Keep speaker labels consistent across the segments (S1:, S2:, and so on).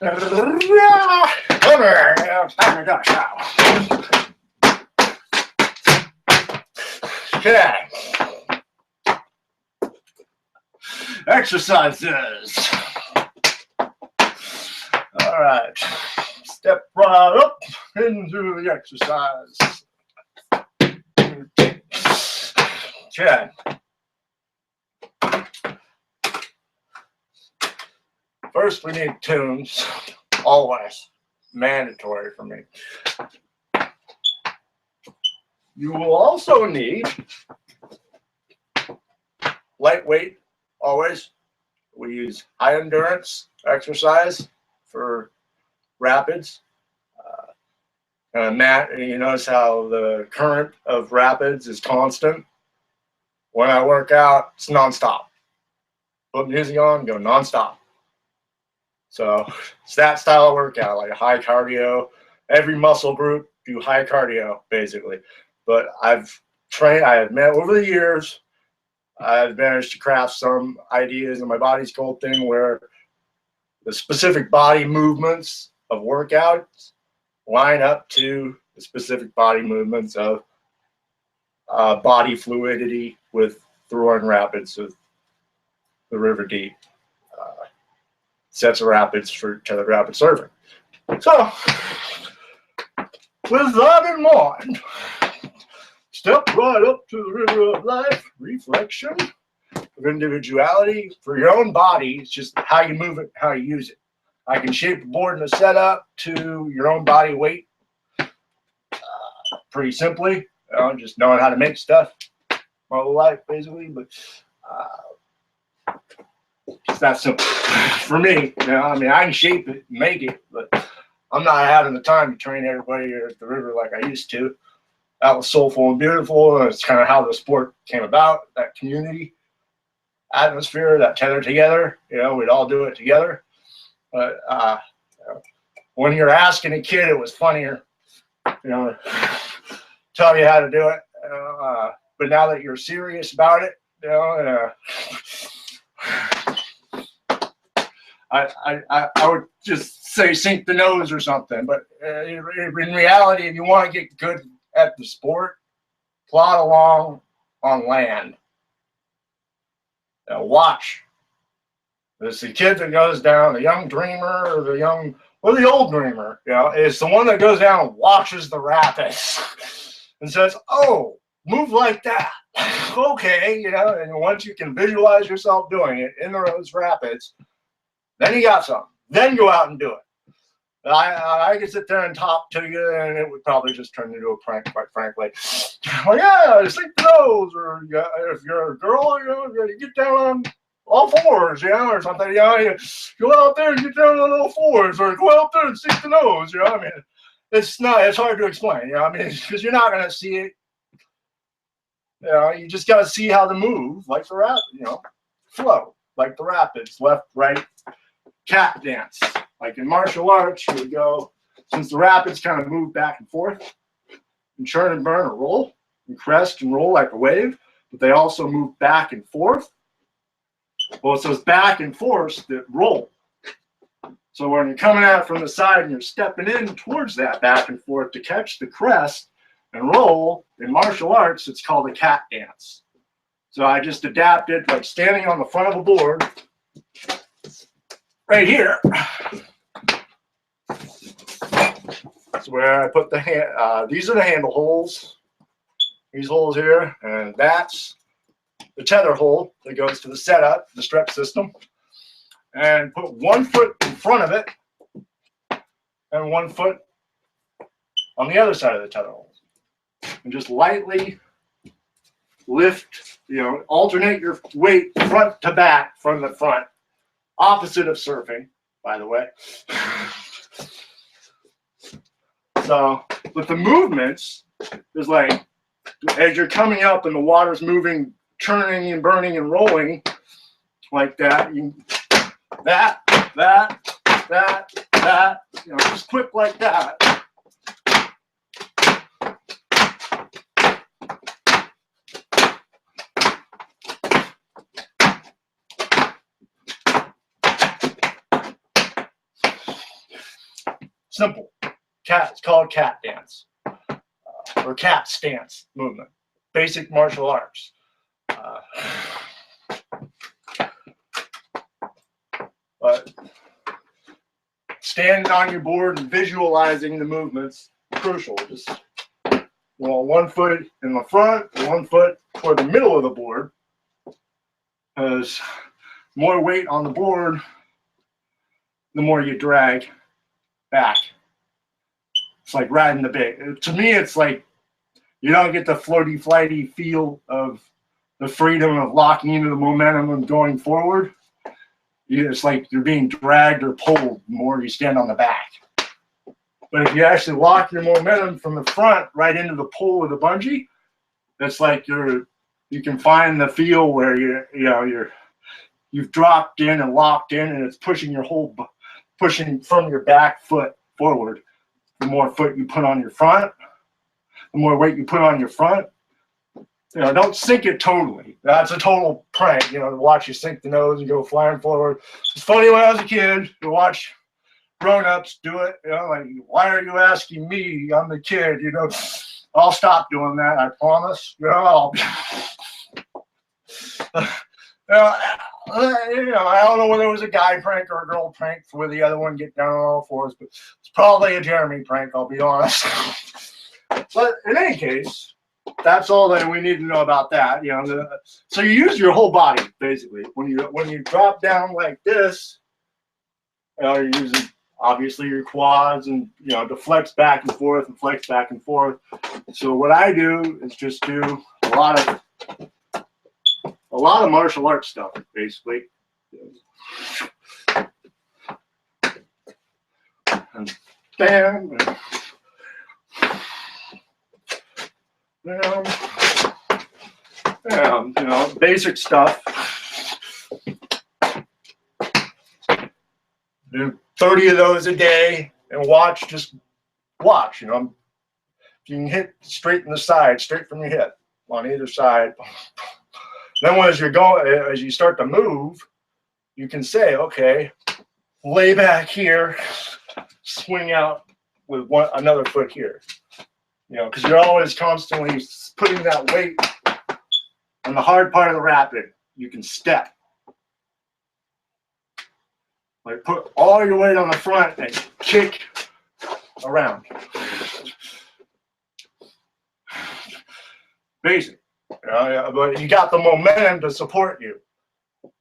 S1: Come here, it's time to go shower. Okay. Exercises. All right. Step right up into the exercise. Okay. First, we need tunes. Always. Mandatory for me. You will also need lightweight. Always. We use high endurance exercise for rapids. Matt, you notice how the current of rapids is constant. When I work out, it's nonstop. Put music on, go nonstop. So it's that style of workout, like a high cardio. Every muscle group do high cardio, basically. But I've met over the years, I've managed to craft some ideas in my body sculpting where the specific body movements of workouts line up to the specific body movements of body fluidity with throwing rapids with the river deep. Sets of rapids for tethered rapid surfing. So, with that in mind, step right up to the river of life, reflection of individuality for your own body. It's just how you move it, how you use it. I can shape a board and a setup to your own body weight pretty simply. Just knowing how to make stuff my whole life, basically. But it's that simple for me. I mean, I can shape it and make it, but I'm not having the time to train everybody at the river like I used to. That was soulful and beautiful, and it's kind of how the sport came about, that community atmosphere, that tether together. We'd all do it together. But when you're asking a kid, it was funnier, tell you how to do it. But now that you're serious about it, I would just say sink the nose or something. But in reality, if you want to get good at the sport, plod along on land. Watch. It's the kid that goes down, the young dreamer or the old dreamer. It's the one that goes down and watches the rapids and says, "Oh, move like that." Okay, and once you can visualize yourself doing it in those rapids, then you got something. Then go out and do it. I could sit there and talk to you, and it would probably just turn into a prank, quite frankly. Well, yeah, sink the nose, or if you're a girl, you get down on all fours, or something. You go out there and get down on all fours, or go out there and sink the nose. I mean, it's hard to explain. I mean, because you're not gonna see it. You just gotta see how to move, like the rapid. Flow like the rapids, left, right, cat dance. Like in martial arts, you would go, since the rapids kind of move back and forth, and churn and burn or roll, and crest and roll like a wave, but they also move back and forth. Well, it's those back and forth that roll. So when you're coming out from the side and you're stepping in towards that back and forth to catch the crest and roll, in martial arts, it's called a cat dance. So I just adapted, like standing on the front of a board, right here. That's where I put the these are the handle holes. These holes here, and that's the tether hole that goes to the setup, the strep system. And put 1 foot in front of it, and 1 foot on the other side of the tether hole, and just lightly lift. Alternate your weight front to back, from the front. Opposite of surfing, by the way. So, but the movements is like, as you're coming up and the water's moving, churning and burning and rolling like that, that, just quick like that. Simple. It's called cat dance or cat stance movement. Basic martial arts. But standing on your board and visualizing the movements, crucial. Just one foot in the front, one foot toward the middle of the board. Because more weight on the board, the more you drag back. It's like riding the bike. To me, it's like you don't get the floaty, flighty feel of the freedom of locking into the momentum and going forward. It's like you're being dragged or pulled the more you stand on the back. But if you actually lock your momentum from the front right into the pull of the bungee, it's like you can find the feel where you've dropped in and locked in, and it's pushing from your back foot forward. The more foot you put on your front, the more weight you put on your front. Don't sink it totally. That's a total prank. To watch you sink the nose and go flying forward. It's funny when I was a kid to watch grown-ups do it. Like, why are you asking me? I'm the kid. I'll stop doing that. I promise. I don't know whether it was a guy prank or a girl prank for where the other one get down on all fours, but it's probably a Jeremy prank, I'll be honest. But in any case, that's all that we need to know about that. So you use your whole body basically when you drop down like this. You're using obviously your quads and to flex back and forth and flex back and forth. So what I do is just do a lot of martial arts stuff, basically. And bam, basic stuff. Do 30 of those a day and just watch. If you can hit straight from the side, straight from your hip on either side. Then as you start to move, you can say, okay, lay back here, swing out with another foot here. Because you're always constantly putting that weight on the hard part of the rapid. You can step. Like put all your weight on the front and kick around. Basic. But you got the momentum to support you.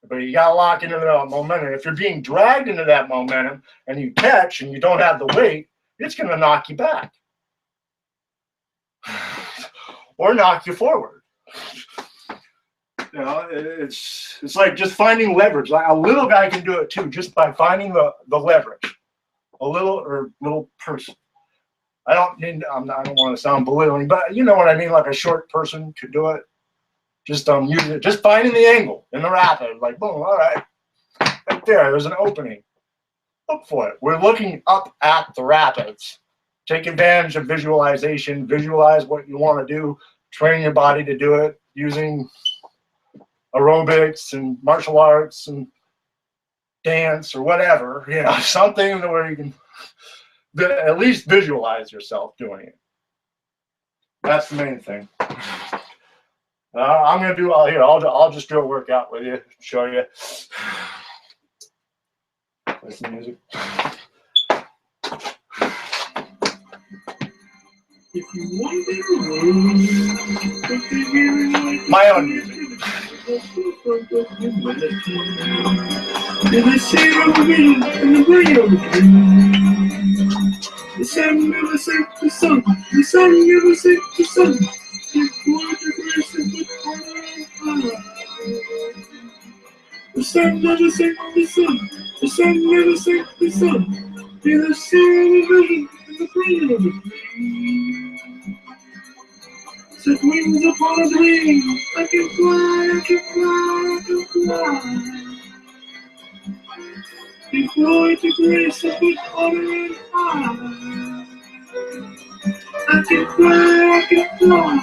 S1: But you got to lock into the momentum. If you're being dragged into that momentum and you catch and you don't have the weight, it's going to knock you back. Or knock you forward. It's like just finding leverage. Like a little guy can do it too, just by finding the leverage. A little person. I don't want to sound belittling, but you know what I mean. Like a short person could do it. Just using it, just finding the angle in the rapid. Like boom, all right, right there. There's an opening. Look for it. We're looking up at the rapids. Take advantage of visualization. Visualize what you want to do. Train your body to do it using aerobics and martial arts and dance or whatever. Something where you can at least visualize yourself doing it. That's the main thing. I'm gonna do all here. I'll just do a workout with you, show you. Play some music.
S2: If you want to
S1: my own music.
S2: The sun never set the sun. The sun never set the sun. The sun never set the sun. The sun never set the sun. Be the sun of the vision and the green of the tree. Set wings upon a dream. I can fly, I can fly, I can fly. Deploy to grace a good honor and high. I can fly, I can fly.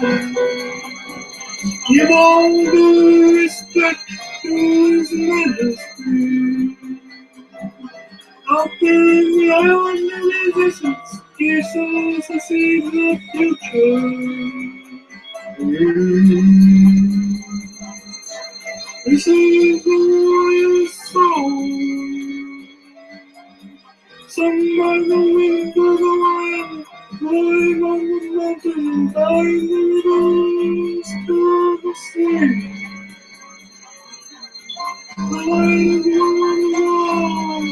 S2: Give all the respect to His Majesty. Out there in the island of resistance, sows the seeds of future. This is the royal song, sung by the wind of the lion, blowing on the mountain, dying the rivers to the sea. The light is one,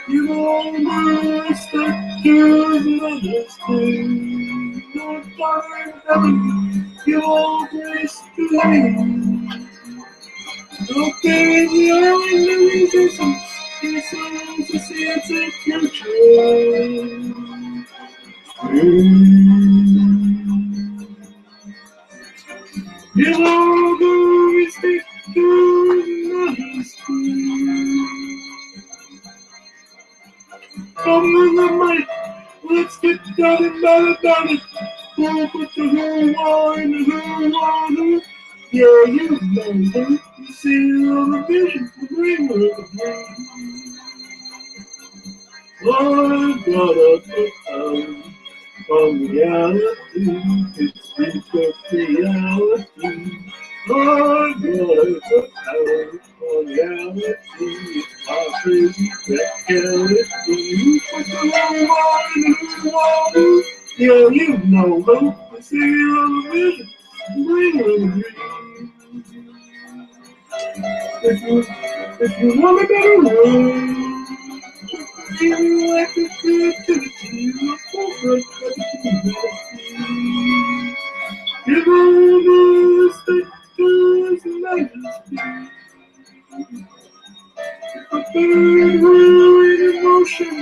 S2: you all the respect to his majesty. Lord Father in heaven, give all grace to him. Okay, the island of resistance, he sows the seeds of future. Give all the respect to his majesty. Come with the mic, let's get down and mad about it. We'll put the whole wine and the whole water. Yeah, you know her. You see it on the vision, the dream of the dream. Lord, gotta put out from reality. It's because reality. Lord, gotta put out from reality. It's my crazy reality. You put the whole wine in the water. Yeah, you know her. You see it on the vision, the dream of the dream. If you want a better world, you like the creativity, the perfect creativity. Give all the respect to his majesty. If a bird were in motion,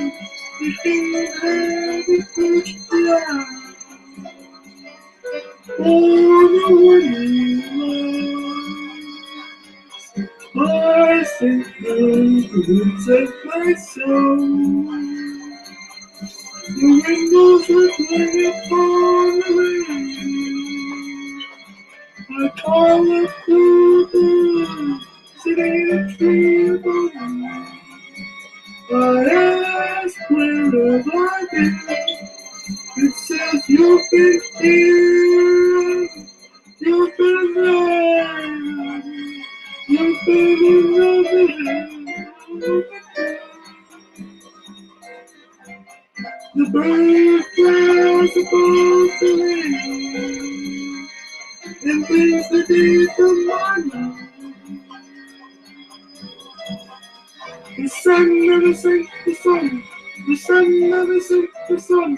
S2: the king had it perched around. Oh, the windy I sing through the woods of my soul. The windows rippling upon the rain. I call up to the sitting in a tree above me. I ask where have I been? It says you've been here, you've been there. You've been in the vision. The bird flies above the rain and brings the day to my mind. The sun never sinks the sun. The sun never sinks the sun.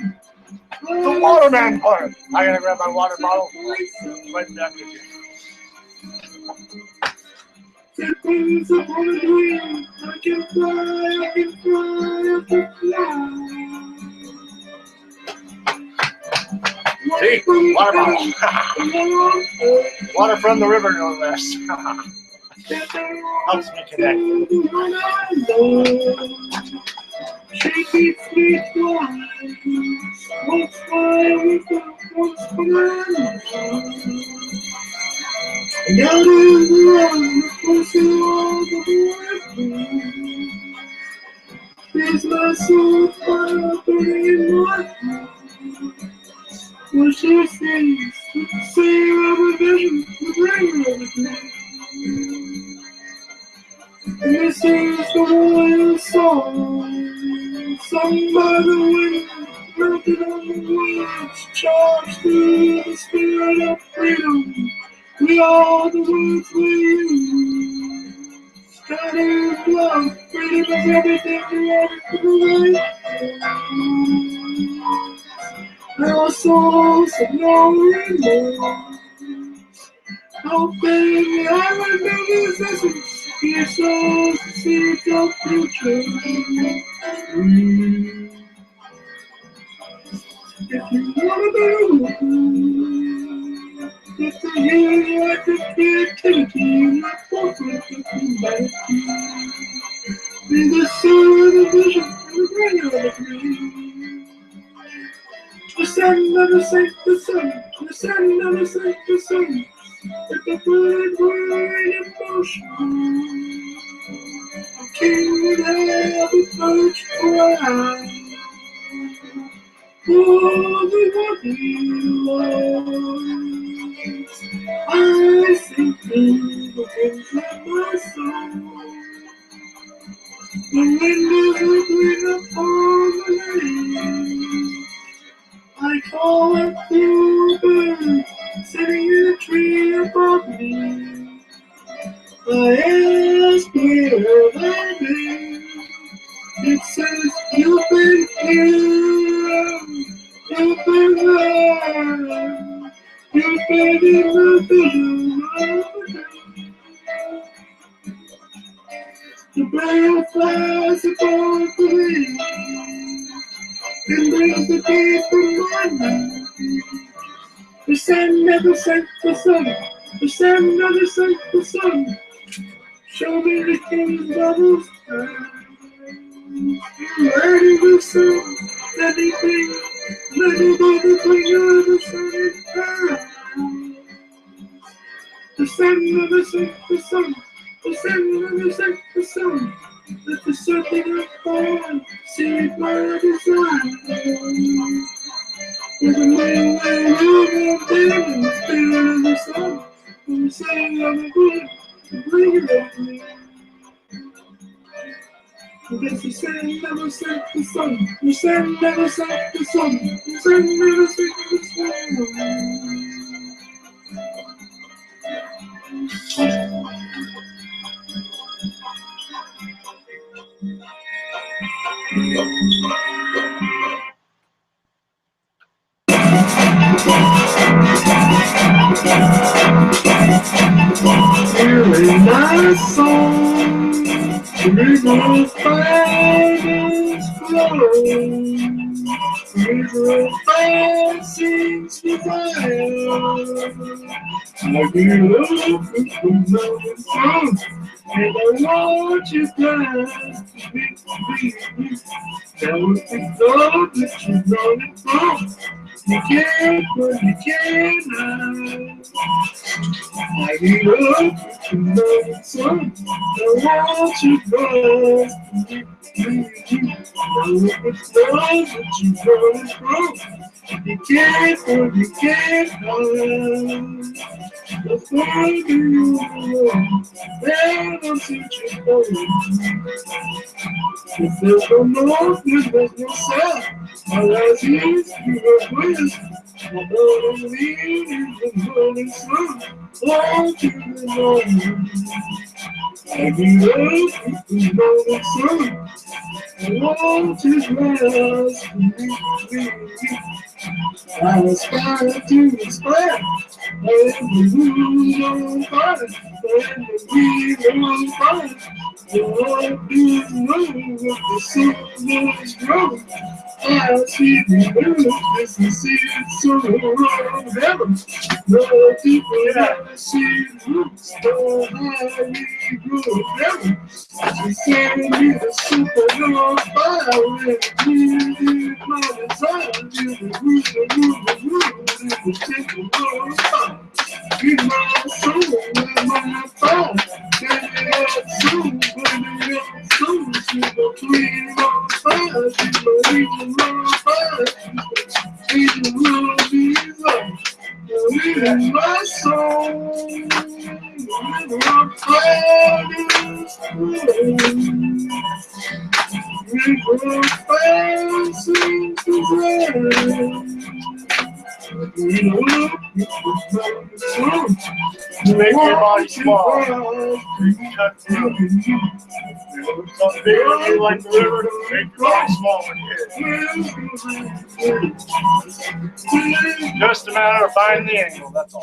S1: The waterman part. I gotta grab my water bottle. Right back with you.
S2: It brings upon a dream. I can fly, I can fly, I can fly.
S1: See? Water bottle. Water from the river, no less. Helps me connect.
S2: She keeps me flying. What's fly with the what's banana? And out of the run, the pussy all the way. Is my soul fire burning in my heart? What she sees, the sea of a vision, the dream of a dream. And this is the royal song, sung by the wind, melted on the waves, charged through the spirit of freedom. We are the words we use. Scattered love, freedom is everything we want to believe. Our souls have no remorse. Open the island of resistance. He sows the seeds of future. If you want a better world, if the healing like the creativity, not corporate humanity, be the soul of the vision and the brain of the dream. The sun never sank the sun, the sun never sank the sun. If the bird were in motion, the king would have a perch around. the water, I sink through the winds of my soul. The wind is whistling upon the lake. I call up to a bird sitting in a tree above me. I ask where have I been? It says you've been here, you've been there, you've been in the middle of the day. The bird flies above the wind and brings the day from my mind. The sun never sank the sun, the sun never sank the sun. Show me the king's bubbles. Letting the sun, anything, little by the finger of the sun is down. The sun never sank the sun, the sun never sank the sun. Let the serpent of fire see my design. With a man over there, the spirit of the sun, and the saying of the wind, to breathe of me. Because the sun never sank the sun, the sun never sank the sun, the sun never sank the sun. Hearing my song, the river of fire is flowing. River of fire sings the fire. I get up from the sun, and I watch you pass the big. Now it's the thought that you're running from. You can't, but you cannot. I get up from the sun, I watch you pass the big. Now it's the thought that you're running from. You can't, but you cannot. The further you go, then I'll teach you going. If there's no north, there's no south. My last years, you were with. My love and lead in the morning sun. All to the morning. I get up with the morning sun. I want to last me. I aspire to inspire. And the moon on fire, and the weed on fire. The Lord is knowing what the sun is growing. I see the earth, this is so wrong heaven. No people never see roots, no high we grow heaven. She said me the super on fire, and we my desire, the root, the temple on fire. Give my soul with my fire, get it up soon, put it up soon, she go clean on fire, she go leave on fire, she will be love, in my soul, with my fire is flowing, with my fire sings the rain. You
S1: make your body small. Cut through. Something big on you like the river, make your body small when you hit. Just a matter of finding the angle, that's all.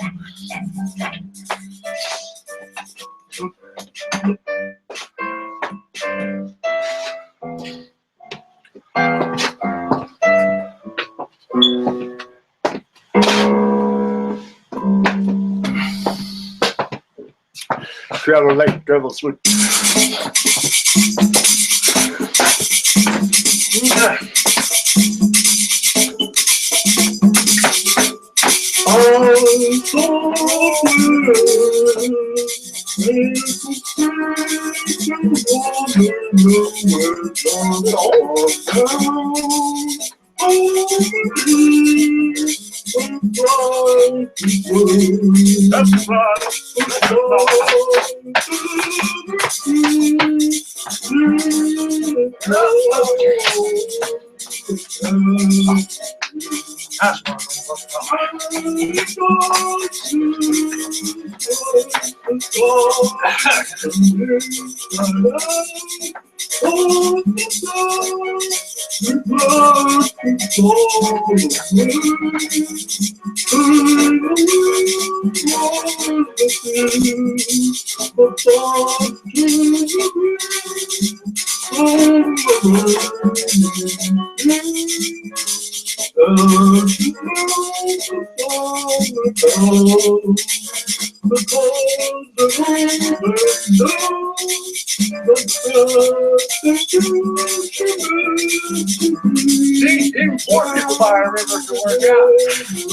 S1: Travel like travel sweet. That's right. See, even poor people by a river to work out.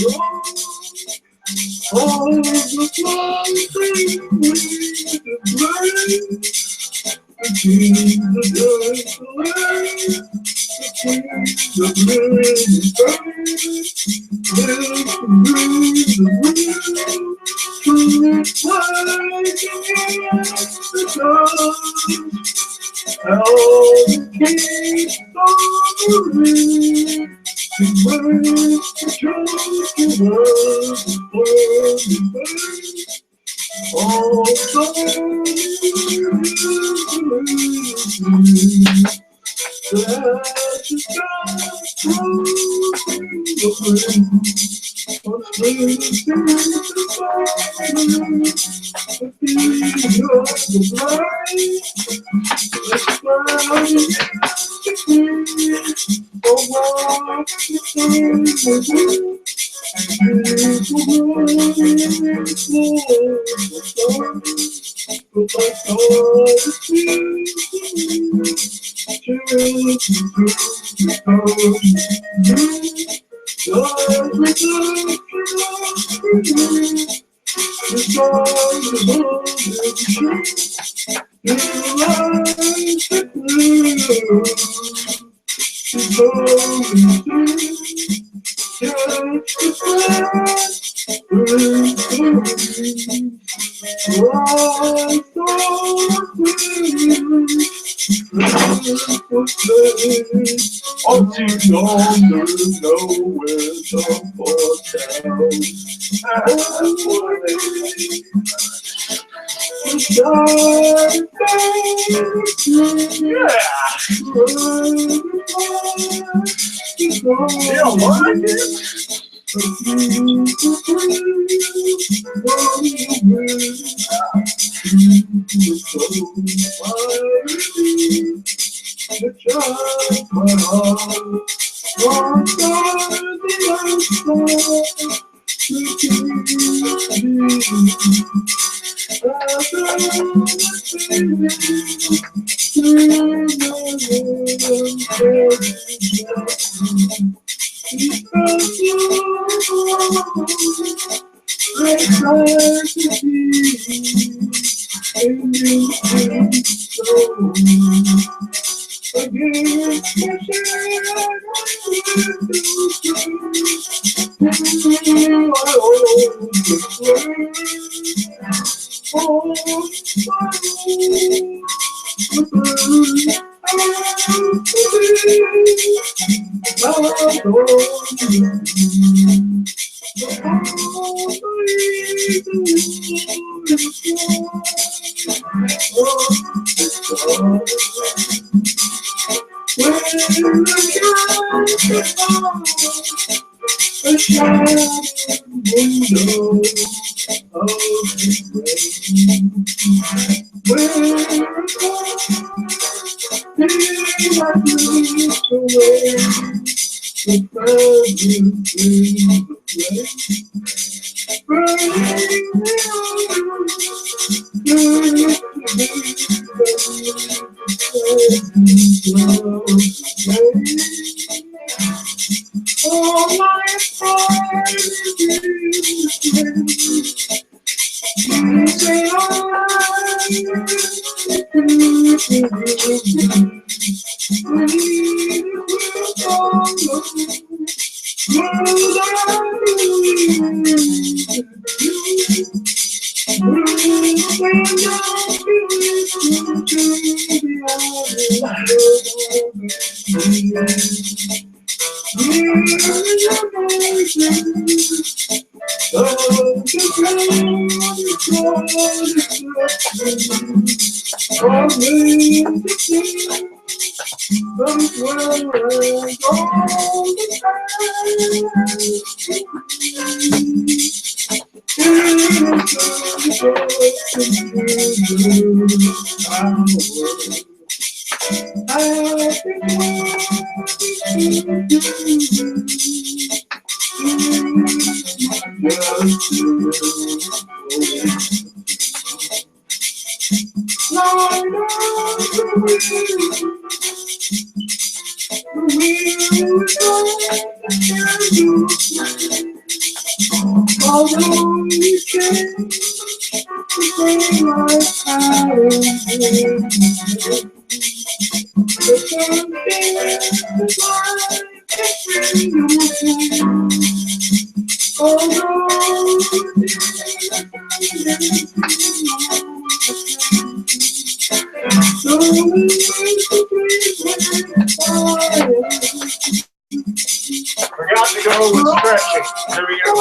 S1: Forgot to go with stretching. There we go.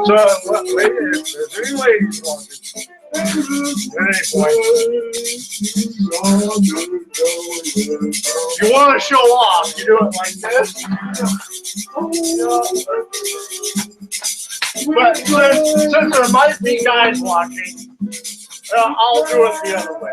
S1: So, ladies, if there's any ladies watching, at any point, you want to show off, you do it like this. But since there might be guys watching, I'll do it the other way.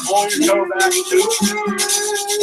S1: Pull your toe back too.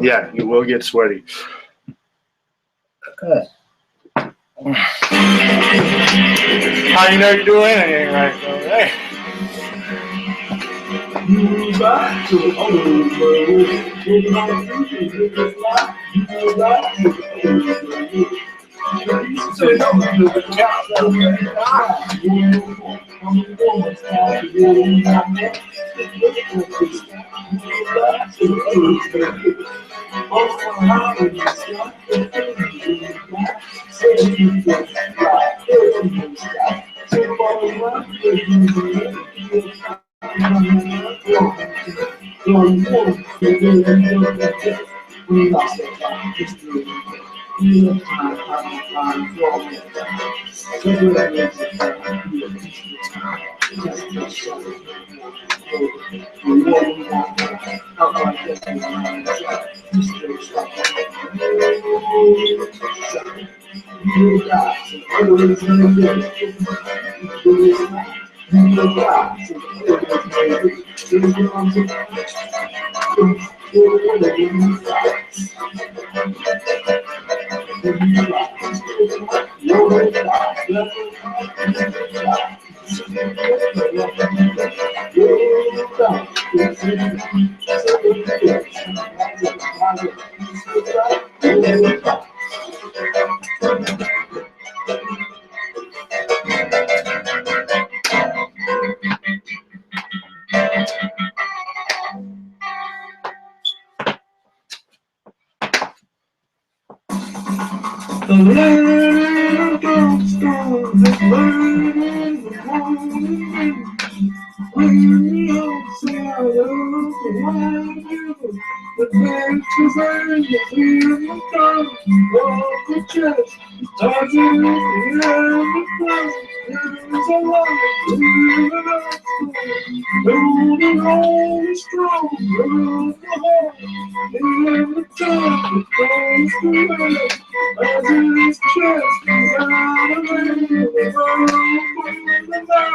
S1: Yeah, you will get sweaty. How you know you're doing anything right, though? Hey.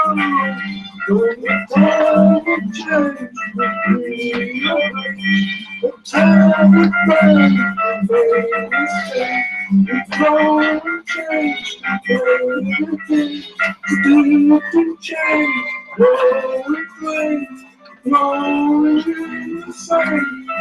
S2: When the time will change, the time will bring, baby, stay. The time will change, everything. Still can change, everything. Flowing in the sun,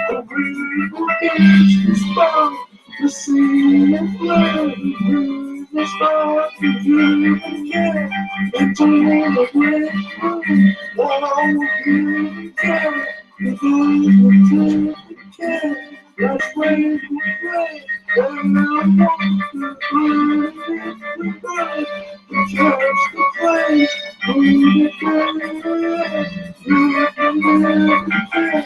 S2: the breeze will catch the spark. The sea of blood, the breeze will spark the dream again. Until the great moon, all will be again. The good will take the care. That's when it will play. And I want to bring the bed. The church, the place, through the prayer. You can live the care.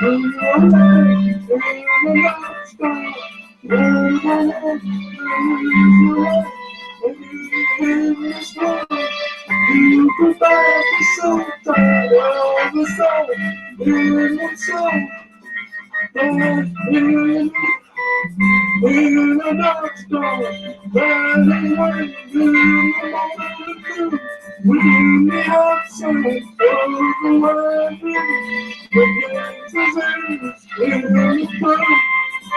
S2: When you're alive, when you're not star. When you're alive, when you're in this world. You provide the soul, tired of the soul, in the soul, in a dark storm, burning when you know within the outside of the world, the gates in the front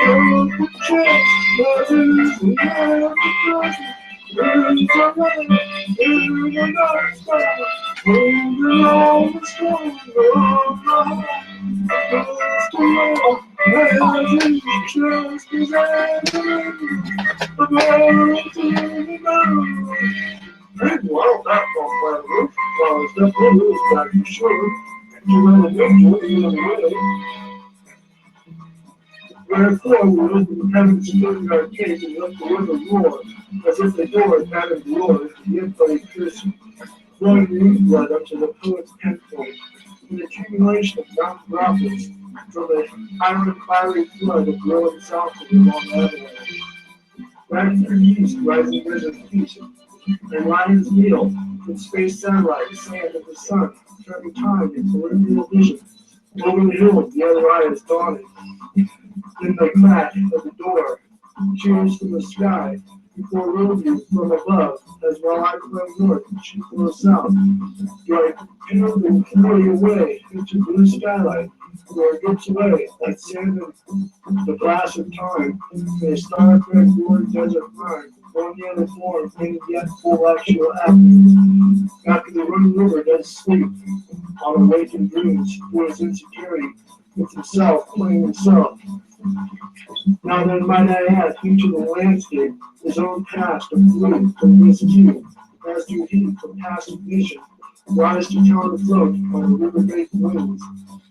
S2: of the church, mothers and every Burns away in the dark sky, holding all the strong of the heart. Against the wall, rising just as I am. The world to the moon. Hey, well, that one by the roof. Well, it's definitely is back for sure. You really good to it, either way. Wherefore, we opened the heavens and opened our cage and let the river roar, as if the door had in glory to give by a piercing, flowing leaf blood up to the poet's penfold, an accumulation of mountain droplets from the iron fiery flood of glowing south of the long avalanche. Back to the east, rising desert feast, and lions kneel, with space satellite, sand of the sun, turning time into peripheral vision. Over the hills, the other eye is dawning. In the crack of the door, cheers from the sky, before roadview from above, as while I flow north, she flows south. Do I peel and carry away into blue skylight, where it gets away like sand in the glass of time, in a star-fed glory desert mind, one yet is warm, and yet full actual afternoon. After the running river does sleep, on awakened dreams, for his insecurity with himself, playing himself. Now then, might I add, each of the landscape, his own past of blue from this view, as do he from passive vision, rise to counter float on the river-baked winds,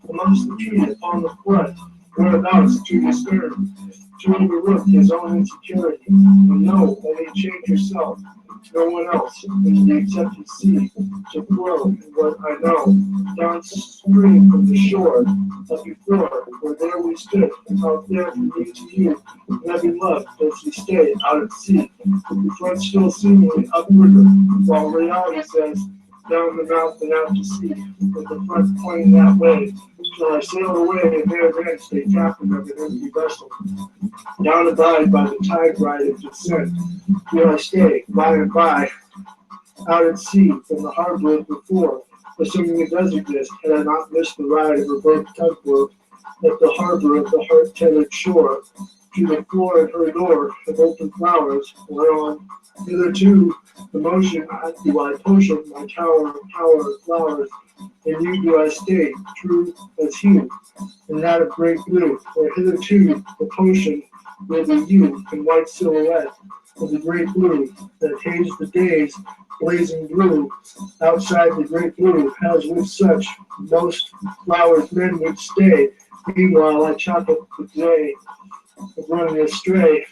S2: amongst the trees upon the flood, whereabouts to discern, to overlook his own insecurity, and know only change yourself, no one else, into the accepted sea, to flow in what I know, downstream from the shore, as before, where there we stood, out there from me to you, heavy love does we stay out at sea, the front still seemingly upriver, while reality says, down the mouth and out to sea, with the front pointing that way, till I sail away and there then stay captain of an empty vessel. Down abide by the tide ride of descent, where I stay, by and by, out at sea from the harbor of before, assuming it does exist, had I not missed the ride of a boat tugboat at the harbor of the heart-tethered shore, to the floor at her door of open flowers, whereon hitherto the motion do I potion my tower of power of flowers, and you do I stay, true as hue, and that of great blue, where hitherto the potion will be you in white silhouette of the great blue that hazed the days, blazing blue, outside the great blue, as with such most flowers men would stay, meanwhile I chop up the day of running astray.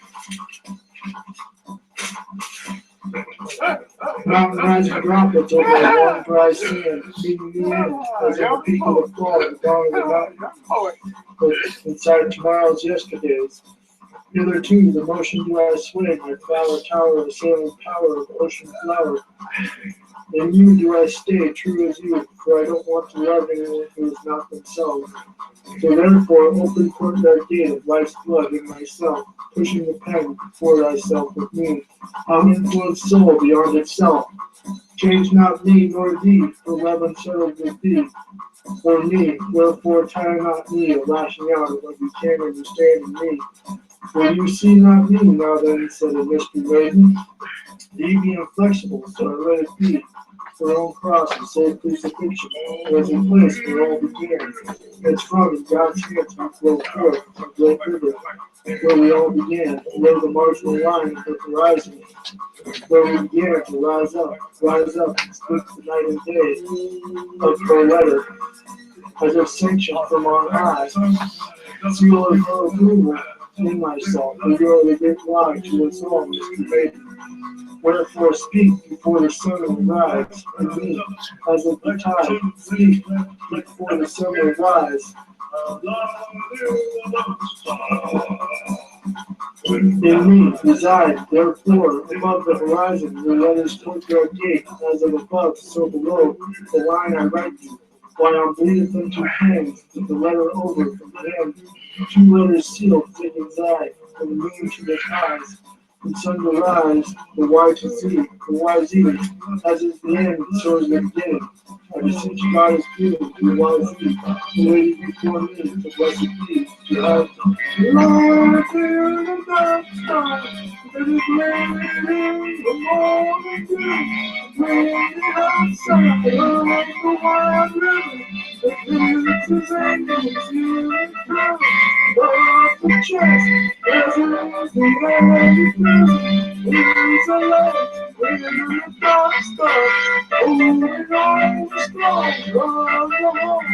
S2: Mountain rising droplets over a long dry sand, meeting the end as in the peak of the fall at the dawn of the mountain, inside tomorrow's yesterdays. Hitherto the motion do I sway, my flower tower, the sailing power of ocean flower. In you do I stay, true as you, for I don't want to love anyone who is not themselves. So therefore, open courtyard gate of life's blood in myself, pushing the pen before thyself with me. I'll influence soul beyond itself. Change not me nor thee, for love unsettled with thee. For me, wherefore tie not me a lashing out of what you can't understand in me. For you see not me now then, said a mystery maiden. Thee be inflexible, so I let it be. Her own cross and sole crucifixion was in place where all began. It's from in God's hands we flow forth, a great river, where we all began, below the marginal line of the horizon, where we began to rise up, and split the night and day of her letter, as if sanctioned from on high. Seal of her approval in myself, the girl the great lie to us all, Mr. Maiden. Wherefore speak before the sun will rise, and me, as of the tide, speak before the sun will rise. In me reside, therefore, above the horizon, your letters toward your gate, as of above, so below, the line I write you. While I'm bleedeth into hands, with the letter over from the hand, two letters sealed, thick and eye, from the moon to the skies. From sun to rise, the Y to Z, the YZ, as is the end, so is the beginning. I beseech God is given to the YZ, the lady before me, the blessed be, to have Lord, fill the dark star, that is raining the morning dew, raining outside of the wild river, that leads his angels to the crown, of the chest, as it is the way there's a light in the dark star, holding on the strong of the home.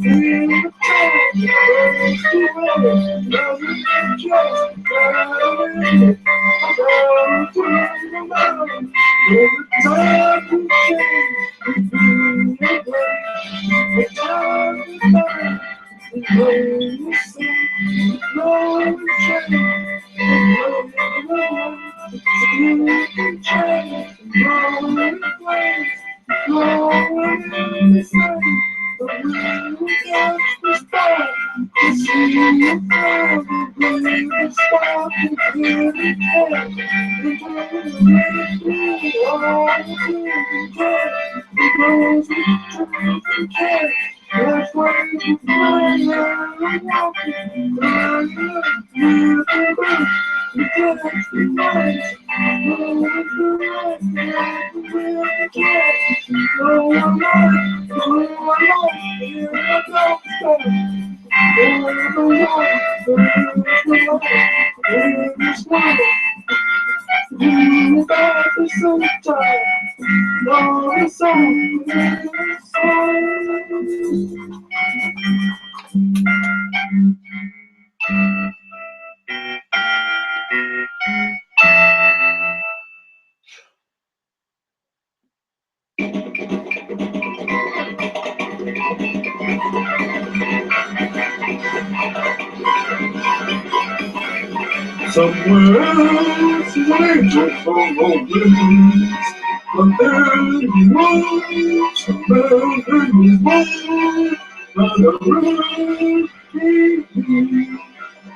S2: In the time, there's the way, doesn't just matter. About to the mountain, there's a time to change, to be a break, a time to find, the way you sing, the way you change, the way you can change, growing flames, growing in the sun, the way we touch the sky, to see you fall, bring the spark to clear the air, the joy all the joy, the goes with truth and care. That's why you find I'm walking, you catch the lights, moving through life, we'll catch, go along, here I go, over the wall, the light, you got the sunshine, all the sun, the sun. Somewhere else is an angel from old dreams. But there he was, a man in his mind, by the river came he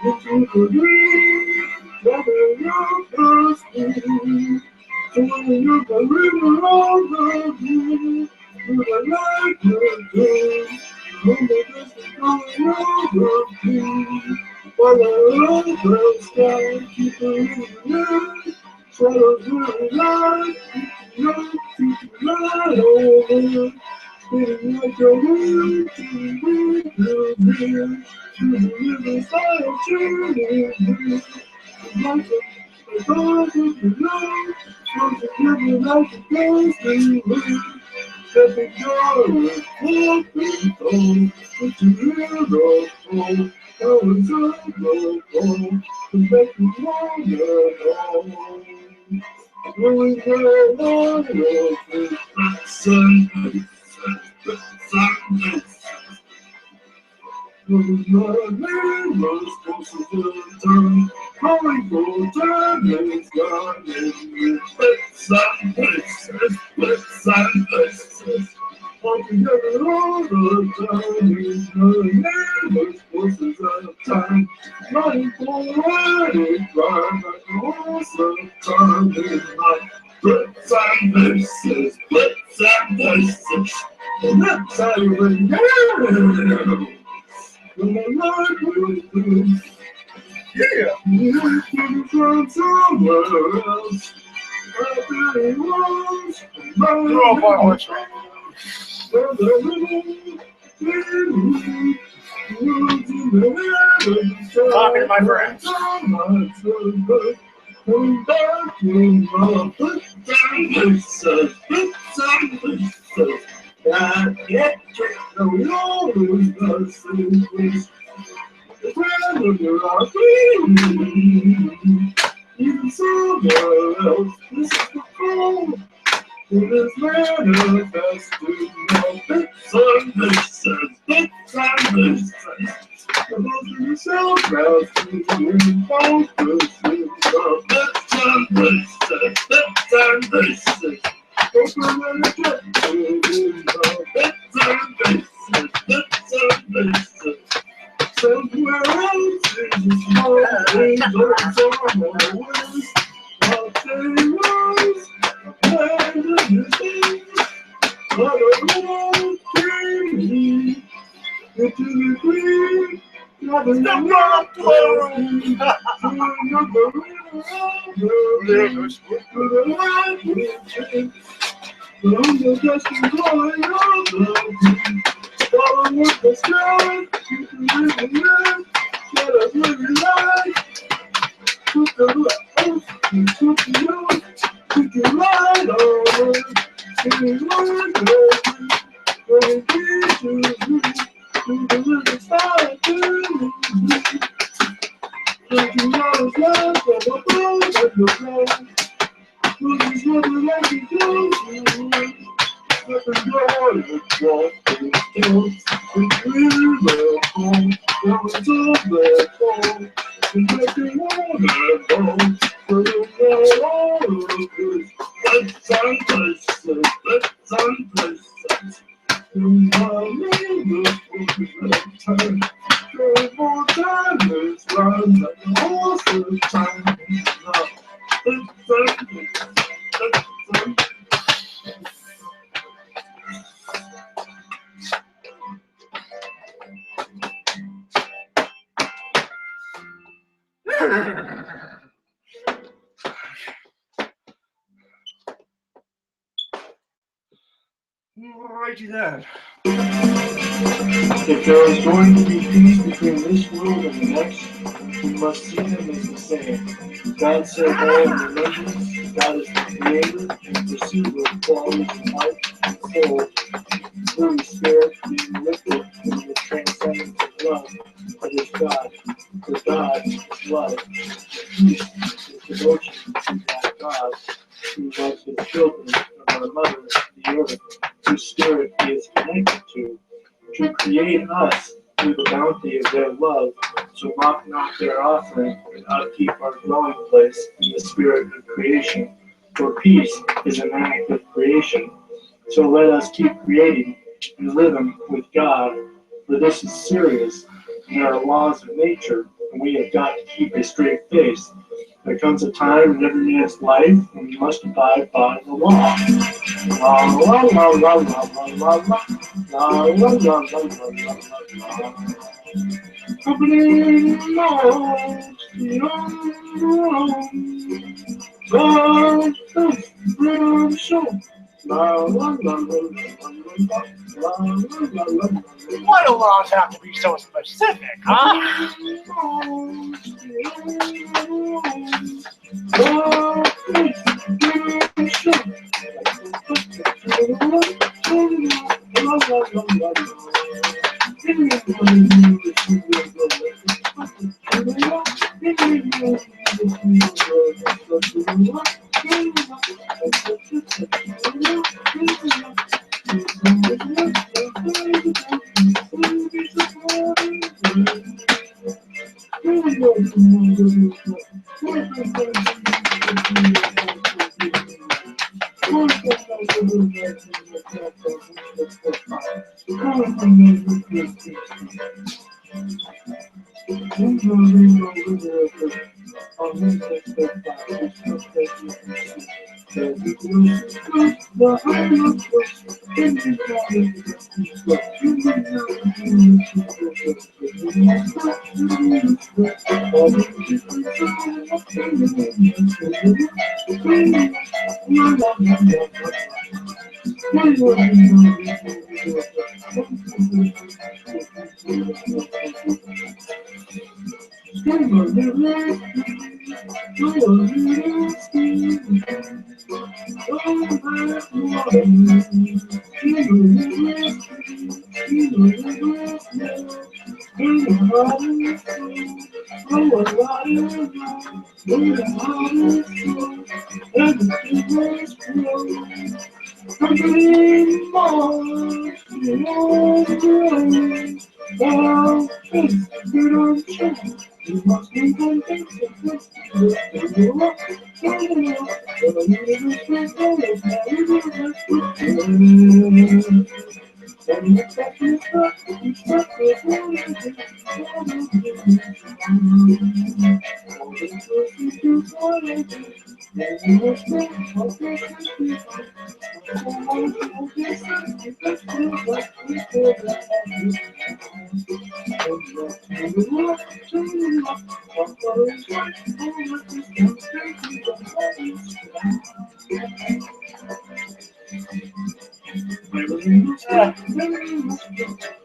S2: into the dream, gathering up the steam, filling up the river of the dream, to the light of day, when the dust is going over me. While the open sky keep moving, shadows will light, keep light over, spinning like a wind to the wind, to the riverside of turning, like a dog in the night, comes together like a ghostly wind. Stepping down with walking on, but you never fall. How it's a go, to make you wanna know. Going down on your Sunday. My name was supposed to turn, calling for time, it's gone in me. Let's and places. All together all the time, we've never forces of time. Running forward and fly like a horse of time in life. Flips and places, flips and places. Flips and places. When my life will do. Yeah. You can find somewhere else.
S1: Throw up my horse. Talking to my friends.
S2: Even somewhere else, this is the call. It is manifested now. Bits and pieces, bits and pieces. The most of yourself has to be focused in the bits and pieces, bits and pieces. Open and rejected in the bits and pieces, bits and pieces. Somewhere else is a small thing, but somewhere else, I'll tell you once, I'm glad you think, but I won't change into the green, not in the rock clothes, to another life will change, but I'm the best in going on. Follow what the sky, you can live in life, let us live in life. Took the light, you took the road, took the light on. It is one day, when it gives you the living side to me. Taking all his life from above and the floor. Looking something like you do. Nothing more than what it is. It's really their fault. It's all their fault. It's making all their fault. But it's not all of this. Let's unplace it. Let's unplace it. In my neighborhood, it's time. More time is run like a horse of time. Let's unplace it. Let's unplace it.
S1: Righty then.
S2: If there is going to be peace between this world and the next, we must see them as the same. God said all in remembrance, God is the creator and pursuer of qualities in life and soul. The Holy Spirit being liquid in the transcendence of love, that is God. For God is love. Peace is devotion to that God who loves his children from our mother, the earth, whose spirit he is connected to create us through the bounty of their love, so mock not their offering and upkeep our dwelling place in the spirit of creation. For peace is an act of creation. So let us keep creating and living with God, for this is serious, and there are laws of nature, and we have got to keep a straight face. There comes a time in every man's life when we must abide by the law. La la la la la la la la. La la la la la la la. Opening lost beyond the road. The show. La la la la la la la la.
S1: Why do laws have to be so specific, huh?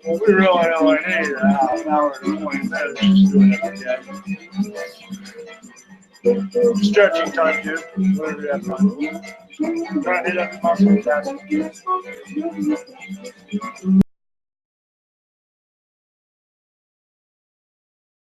S1: We really only need an hour and 20 minutes to do it every day. Stretching time, dude. Whatever you have fun. Trying to hit up the muscle, that's